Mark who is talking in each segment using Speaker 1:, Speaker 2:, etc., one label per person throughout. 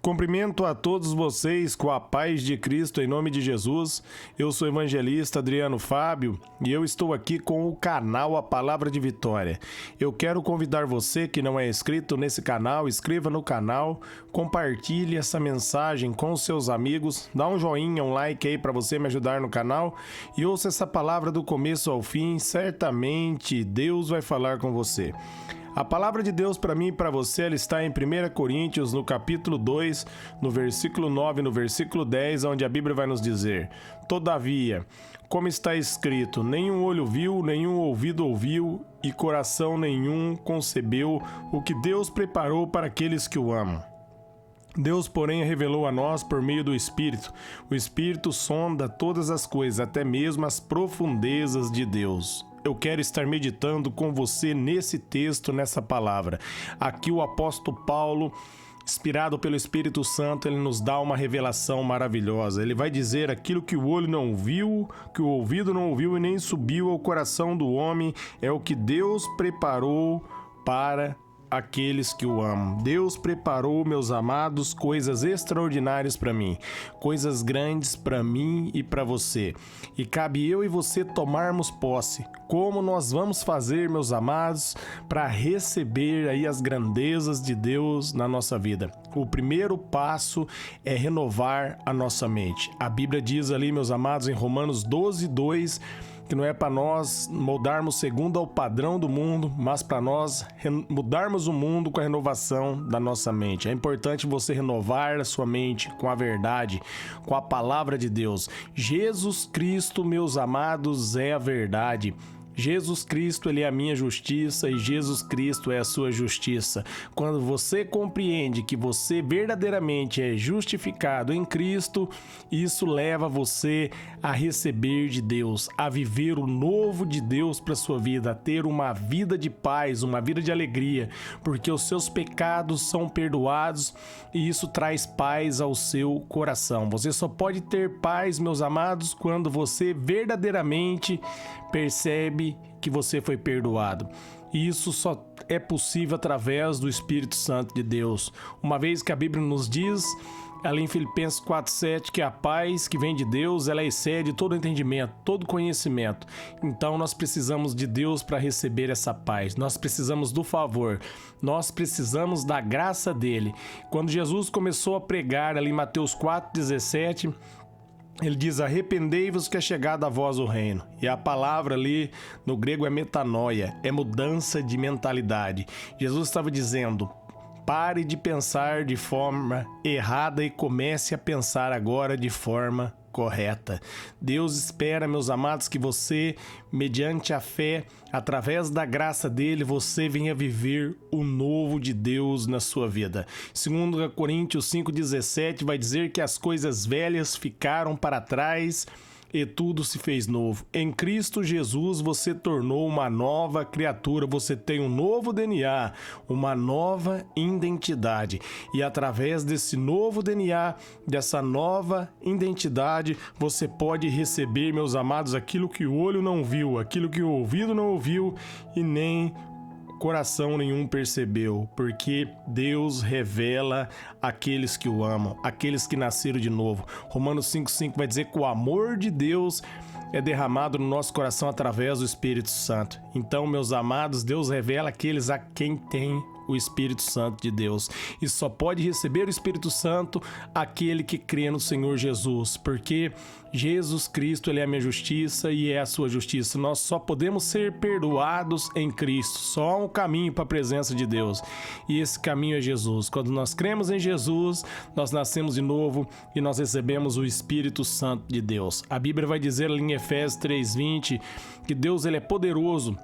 Speaker 1: Cumprimento a todos vocês com a paz de Cristo em nome de Jesus. Eu sou o evangelista Adriano Fábio e eu estou aqui com o canal A Palavra de Vitória. Eu quero convidar você que não é inscrito nesse canal, inscreva no canal, compartilhe essa mensagem com os seus amigos, dá um joinha, um like aí para você me ajudar no canal e ouça essa palavra do começo ao fim, certamente Deus vai falar com você. A palavra de Deus para mim e para você ela está em 1 Coríntios, no capítulo 2, no versículo 9 e no versículo 10, onde a Bíblia vai nos dizer: Todavia, como está escrito, nenhum olho viu, nenhum ouvido ouviu e coração nenhum concebeu o que Deus preparou para aqueles que o amam. Deus, porém, revelou a nós por meio do Espírito. O Espírito sonda todas as coisas, até mesmo as profundezas de Deus. Eu quero estar meditando com você nesse texto, nessa palavra. Aqui o apóstolo Paulo, inspirado pelo Espírito Santo, ele nos dá uma revelação maravilhosa. Ele vai dizer aquilo que o olho não viu, que o ouvido não ouviu e nem subiu ao coração do homem, é o que Deus preparou para aqueles que o amam. Deus preparou, meus amados, coisas extraordinárias para mim, coisas grandes para mim e para você. E cabe eu e você tomarmos posse. Como nós vamos fazer, meus amados, para receber aí as grandezas de Deus na nossa vida? O primeiro passo é renovar a nossa mente. A Bíblia diz ali, meus amados, em Romanos 12:2, que não é para nós moldarmos segundo ao padrão do mundo, mas para nós mudarmos o mundo com a renovação da nossa mente. É importante você renovar a sua mente com a verdade, com a palavra de Deus. Jesus Cristo, meus amados, é a verdade. Jesus Cristo, ele é a minha justiça e Jesus Cristo é a sua justiça. Quando você compreende que você verdadeiramente é justificado em Cristo, isso leva você a receber de Deus, a viver o novo de Deus para sua vida, a ter uma vida de paz, uma vida de alegria, porque os seus pecados são perdoados e isso traz paz ao seu coração. Você só pode ter paz, meus amados, quando você verdadeiramente percebe que você foi perdoado. E isso só é possível através do Espírito Santo de Deus. Uma vez que a Bíblia nos diz, ali em Filipenses 4:7, que a paz que vem de Deus, ela excede todo entendimento, todo conhecimento. Então nós precisamos de Deus para receber essa paz. Nós precisamos do favor. Nós precisamos da graça dele. Quando Jesus começou a pregar ali em Mateus 4:17, ele diz: arrependei-vos que é chegado a vós o reino. E a palavra ali no grego é metanoia, é mudança de mentalidade. Jesus estava dizendo: pare de pensar de forma errada e comece a pensar agora de forma correta. Deus espera, meus amados, que você, mediante a fé, através da graça dele, você venha viver o novo de Deus na sua vida. 2 Coríntios 5:17 vai dizer que as coisas velhas ficaram para trás e tudo se fez novo. Em Cristo Jesus você tornou uma nova criatura, você tem um novo DNA, uma nova identidade. E através desse novo DNA, dessa nova identidade, você pode receber, meus amados, aquilo que o olho não viu, aquilo que o ouvido não ouviu e nem coração nenhum percebeu, porque Deus revela aqueles que o amam, aqueles que nasceram de novo. Romanos 5:5 vai dizer que o amor de Deus é derramado no nosso coração através do Espírito Santo. Então, meus amados, Deus revela aqueles a quem tem o Espírito Santo de Deus. E só pode receber o Espírito Santo aquele que crê no Senhor Jesus, porque Jesus Cristo, ele é a minha justiça e é a sua justiça. Nós só podemos ser perdoados em Cristo. Só há um caminho para a presença de Deus. E esse caminho é Jesus. Quando nós cremos em Jesus, nós nascemos de novo e nós recebemos o Espírito Santo de Deus. A Bíblia vai dizer ali em Efésios 3:20 que Deus, ele é poderoso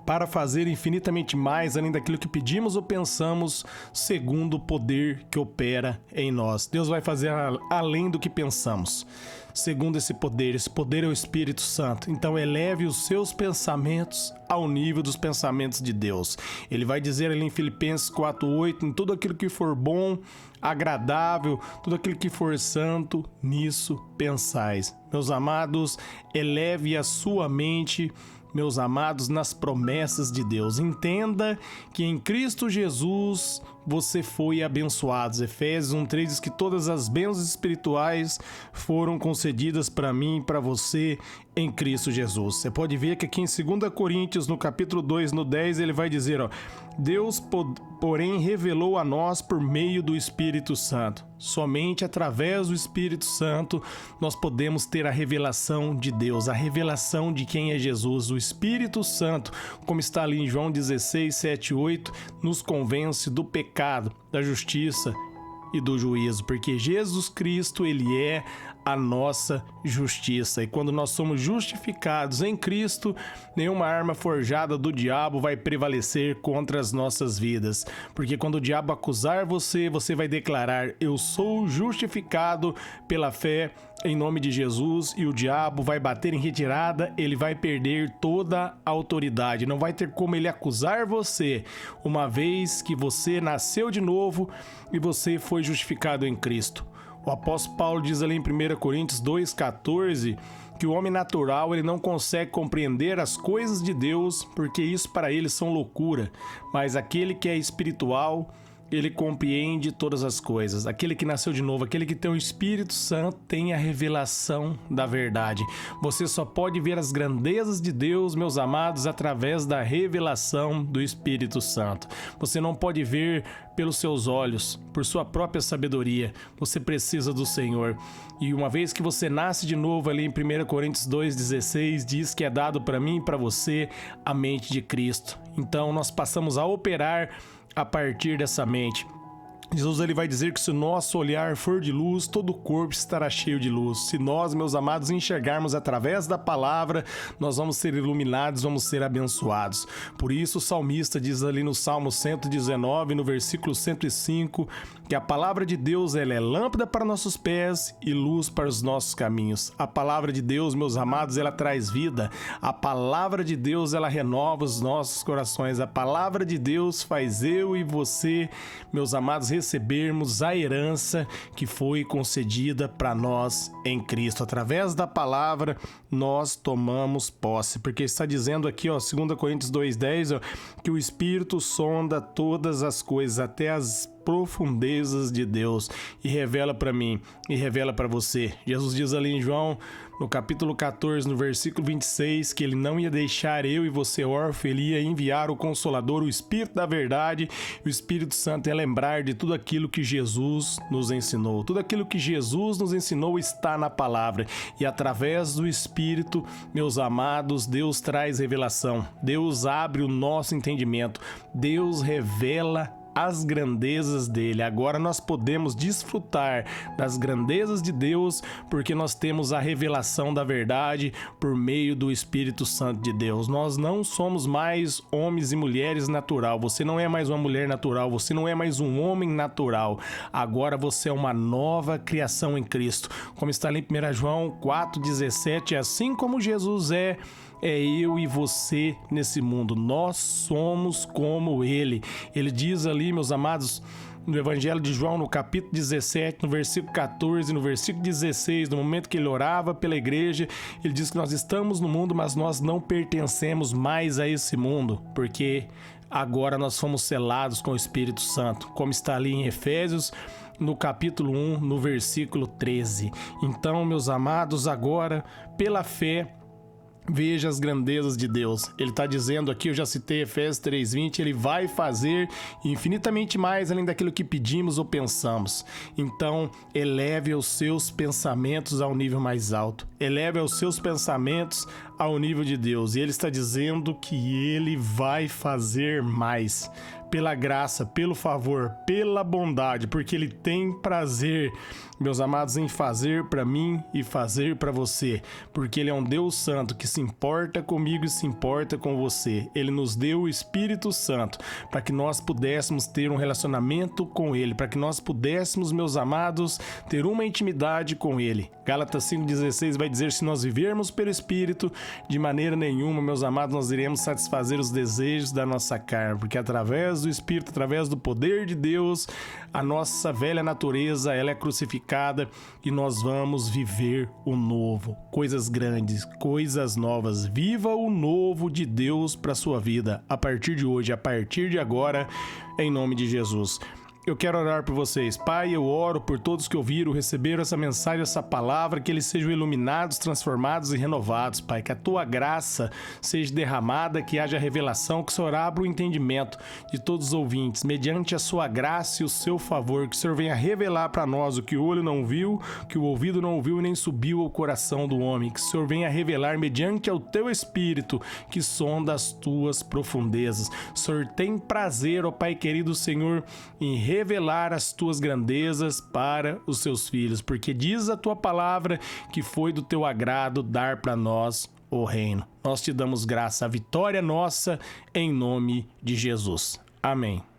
Speaker 1: para fazer infinitamente mais além daquilo que pedimos ou pensamos, segundo o poder que opera em nós. Deus vai fazer além do que pensamos, segundo esse poder é o Espírito Santo. Então eleve os seus pensamentos ao nível dos pensamentos de Deus. Ele vai dizer ali em Filipenses 4:8, em tudo aquilo que for bom, agradável, tudo aquilo que for santo, nisso pensais. Meus amados, eleve a sua mente, meus amados, nas promessas de Deus. Entenda que em Cristo Jesus você foi abençoado. Efésios 1:3 diz que todas as bênçãos espirituais foram concedidas para mim e para você em Cristo Jesus. Você pode ver que aqui em 2 Coríntios, no capítulo 2, no 10, ele vai dizer, Deus, porém, revelou a nós por meio do Espírito Santo. Somente através do Espírito Santo nós podemos ter a revelação de Deus, a revelação de quem é Jesus. O Espírito Santo, como está ali em João 16, 7 e 8, nos convence do pecado, da justiça e do juízo, porque Jesus Cristo, ele é a nossa justiça. E quando nós somos justificados em Cristo, nenhuma arma forjada do diabo vai prevalecer contra as nossas vidas. Porque quando o diabo acusar você, você vai declarar: eu sou justificado pela fé em nome de Jesus, e o diabo vai bater em retirada, ele vai perder toda a autoridade. Não vai ter como ele acusar você, uma vez que você nasceu de novo e você foi justificado em Cristo. O apóstolo Paulo diz ali em 1 Coríntios 2,14 que o homem natural ele não consegue compreender as coisas de Deus, porque isso para ele são loucura, mas aquele que é espiritual, ele compreende todas as coisas. Aquele que nasceu de novo, aquele que tem o Espírito Santo, tem a revelação da verdade. Você só pode ver as grandezas de Deus, meus amados, através da revelação do Espírito Santo. Você não pode ver pelos seus olhos, por sua própria sabedoria. Você precisa do Senhor. E uma vez que você nasce de novo, ali em 1 Coríntios 2,16, diz que é dado para mim e para você a mente de Cristo. Então nós passamos a operar a partir dessa mente. Jesus ele vai dizer que se o nosso olhar for de luz, todo o corpo estará cheio de luz. Se nós, meus amados, enxergarmos através da palavra, nós vamos ser iluminados, vamos ser abençoados. Por isso o salmista diz ali no Salmo 119, no versículo 105, que a palavra de Deus ela é lâmpada para nossos pés e luz para os nossos caminhos. A palavra de Deus, meus amados, ela traz vida. A palavra de Deus, ela renova os nossos corações. A palavra de Deus faz eu e você, meus amados, recebermos a herança que foi concedida para nós em Cristo. Através da palavra, nós tomamos posse. Porque está dizendo aqui, 2 Coríntios 2,10, que o Espírito sonda todas as coisas, até as profundezas de Deus, e revela para mim e revela para você. Jesus diz ali em João, no capítulo 14, no versículo 26, que ele não ia deixar eu e você órfão, ele ia enviar o Consolador, o Espírito da verdade. O Espírito Santo ia lembrar de tudo aquilo que Jesus nos ensinou. Tudo aquilo que Jesus nos ensinou está na palavra, e através do Espírito, meus amados, Deus traz revelação. Deus abre o nosso entendimento. Deus revela as grandezas dele. Agora nós podemos desfrutar das grandezas de Deus, porque nós temos a revelação da verdade por meio do Espírito Santo de Deus. Nós não somos mais homens e mulheres natural. Você não é mais uma mulher natural, você não é mais um homem natural. Agora você é uma nova criação em Cristo. Como está ali em 1 João 4,17, assim como Jesus é eu e você nesse mundo. Nós somos como ele. Ele diz ali, meus amados, no Evangelho de João, no capítulo 17, no versículo 14, no versículo 16, no momento que ele orava pela igreja, ele diz que nós estamos no mundo, mas nós não pertencemos mais a esse mundo, porque agora nós fomos selados com o Espírito Santo, como está ali em Efésios, no capítulo 1, no versículo 13. Então, meus amados, agora, pela fé, veja as grandezas de Deus. Ele está dizendo aqui, eu já citei Efésios 3:20, ele vai fazer infinitamente mais além daquilo que pedimos ou pensamos. Então, eleve os seus pensamentos ao nível mais alto. Eleve os seus pensamentos ao nível de Deus. E ele está dizendo que ele vai fazer mais. Pela graça, pelo favor, pela bondade, porque ele tem prazer, meus amados, em fazer para mim e fazer para você, porque ele é um Deus santo que se importa comigo e se importa com você. Ele nos deu o Espírito Santo para que nós pudéssemos ter um relacionamento com ele, para que nós pudéssemos, meus amados, ter uma intimidade com ele. Gálatas 5,16 vai dizer: se nós vivermos pelo Espírito, de maneira nenhuma, meus amados, nós iremos satisfazer os desejos da nossa carne, porque através do Espírito, através do poder de Deus, a nossa velha natureza ela é crucificada e nós vamos viver o novo, coisas grandes, coisas novas. Viva o novo de Deus para sua vida a partir de hoje, a partir de agora, em nome de Jesus. eu quero orar por vocês. Pai, eu oro por todos que ouviram, receberam essa mensagem, essa palavra, que eles sejam iluminados, transformados e renovados, Pai. Que a tua graça seja derramada, que haja revelação, que o Senhor abra o entendimento de todos os ouvintes, mediante a sua graça e o seu favor, que o Senhor venha revelar para nós o que o olho não viu, que o ouvido não ouviu e nem subiu ao coração do homem. Que o Senhor venha revelar mediante ao teu Espírito, que sonda as tuas profundezas. O Senhor tem prazer, ó Pai querido Senhor, em revelar as tuas grandezas para os seus filhos, porque diz a tua palavra que foi do teu agrado dar para nós o reino. Nós te damos graça, a vitória nossa em nome de Jesus. Amém.